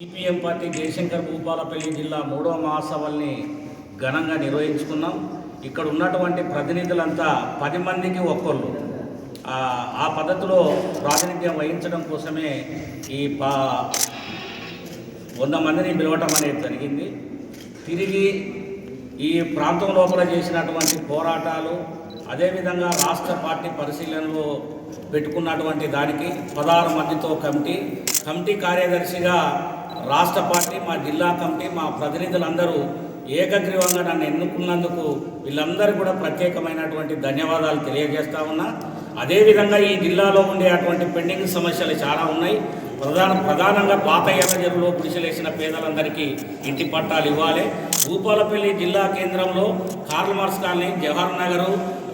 CPM party Jayashankar Bhupalpally జిల్లా 3వ మహాసభల్ని ఘనంగా నిర్వహించుకున్నాం. ఇక్కడ ఉన్నటువంటి ప్రతినిధులంతా 10 మందికి ఒక్కళ్ళు ఆ పద్ధతిలో ప్రాతినిధ్యం వహించడం కోసమే ఈ 100 మందిని పిలవటం అనేది జరిగింది. తిరిగి ఈ ప్రాంతం లోపల చేసినటువంటి పోరాటాలు, అదేవిధంగా రాష్ట్ర పార్టీ పరిశీలనలో పెట్టుకున్నటువంటి దానికి 16 మందితో కమిటీ కార్యదర్శిగా రాష్ట్ర పార్టీ, మా జిల్లా కమిటీ, మా ప్రతినిధులందరూ ఏకగ్రీవంగా నన్ను ఎన్నుకున్నందుకు వీళ్ళందరూ కూడా ప్రత్యేకమైనటువంటి ధన్యవాదాలు తెలియజేస్తా ఉన్నా. అదేవిధంగా ఈ జిల్లాలో ఉండే అటువంటి పెండింగ్ సమస్యలు చాలా ఉన్నాయి. ప్రధానంగా పాత ఎర్రజరులో గుడిసెలేసిన పేదలందరికీ ఇంటి పట్టాలు ఇవ్వాలి. భూపాలపల్లి జిల్లా కేంద్రంలో Karl Marx colony, Jawahar Nagar,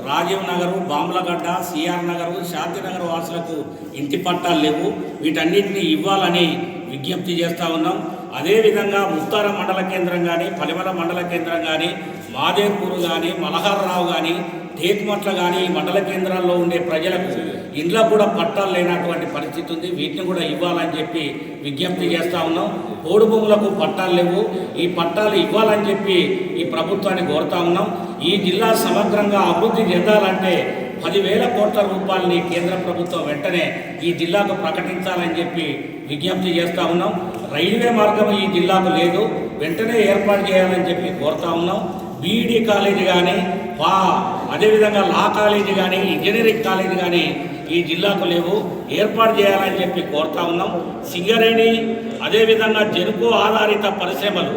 Rajiv Nagar, Bambulagadda, CR Nagar, Shantinagar వాసులకు ఇంటి పట్టాలు లేవు. వీటన్నిటిని ఇవ్వాలని విజ్ఞప్తి చేస్తూ ఉన్నాం. అదేవిధంగా ముత్తార మండల కేంద్రం కానీ, పలిమల మండల కేంద్రం కానీ, మాదేపూరు కానీ, మలహారరావు కానీ, టేకుమట్ల కానీ ఈ మండల కేంద్రాల్లో ఉండే ప్రజలకు ఇంట్లో కూడా పట్టాలు లేనటువంటి పరిస్థితి ఉంది. వీటిని కూడా ఇవ్వాలని చెప్పి విజ్ఞప్తి చేస్తూ ఉన్నాం. పోడు భూములకు పట్టాలు లేవు. ఈ పట్టాలు ఇవ్వాలని చెప్పి ఈ ప్రభుత్వాన్ని కోరుతా ఉన్నాం. ఈ జిల్లా సమగ్రంగా అభివృద్ధి చెందాలంటే 10,000 కోట్ల రూపాయలని కేంద్ర ప్రభుత్వం వెంటనే ఈ జిల్లాకు ప్రకటించాలని చెప్పి విజ్ఞప్తి చేస్తూ ఉన్నాం. రైల్వే మార్గం ఈ జిల్లాకు లేదు, వెంటనే ఏర్పాటు చేయాలని చెప్పి కోరుతా ఉన్నాం. బీఈడీ కాలేజీ కానీ, అదేవిధంగా లా కాలేజీ కానీ, ఇంజనీరింగ్ కాలేజీ కానీ ఈ జిల్లాకు లేవు, ఏర్పాటు చేయాలని చెప్పి కోరుతా ఉన్నాం. సింగరేణి, అదేవిధంగా జనుకో ఆధారిత పరిశ్రమలు,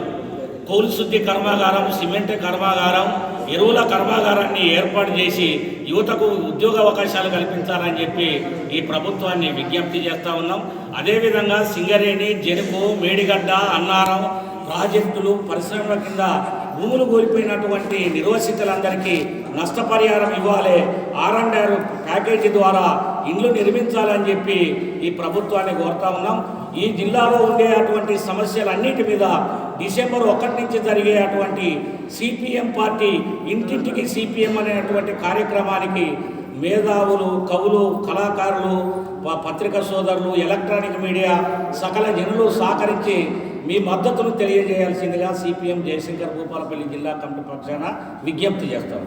కోల్ శుద్ధి కర్మాగారం, సిమెంట్ కర్మాగారం, ఎరువుల కర్మాగారాన్ని ఏర్పాటు చేసి యువతకు ఉద్యోగ అవకాశాలు కల్పించాలని చెప్పి ఈ ప్రభుత్వాన్ని విజ్ఞప్తి చేస్తూ ఉన్నాం. అదేవిధంగా సింగరేణి, జనుకో, మేడిగడ్డ, అన్నారం ప్రాజెక్టులు, పరిశ్రమల కింద భూములు కోల్పోయినటువంటి నిర్వసితులందరికీ నష్టపరిహారం ఇవ్వాలి. R&R ప్యాకేజీ ద్వారా ఇండ్లు నిర్మించాలని చెప్పి ఈ ప్రభుత్వాన్ని కోరుతా ఉన్నాం. ఈ జిల్లాలో ఉండే అటువంటి సమస్యలన్నిటి మీద డిసెంబర్ 1 నుంచి జరిగే అటువంటి సిపిఎం పార్టీ ఇంటింటికి సిపిఎం అనేటువంటి కార్యక్రమానికి మేధావులు, కవులు, కళాకారులు, పత్రికా సోదరులు, ఎలక్ట్రానిక్ మీడియా సకల జనులు సహకరించి మీ మద్దతును తెలియజేయాల్సిందిగా సిపిఎం జయశంకర్ భూపాలపల్లి జిల్లా కమిటీ పక్షాన విజ్ఞప్తి చేస్తాం.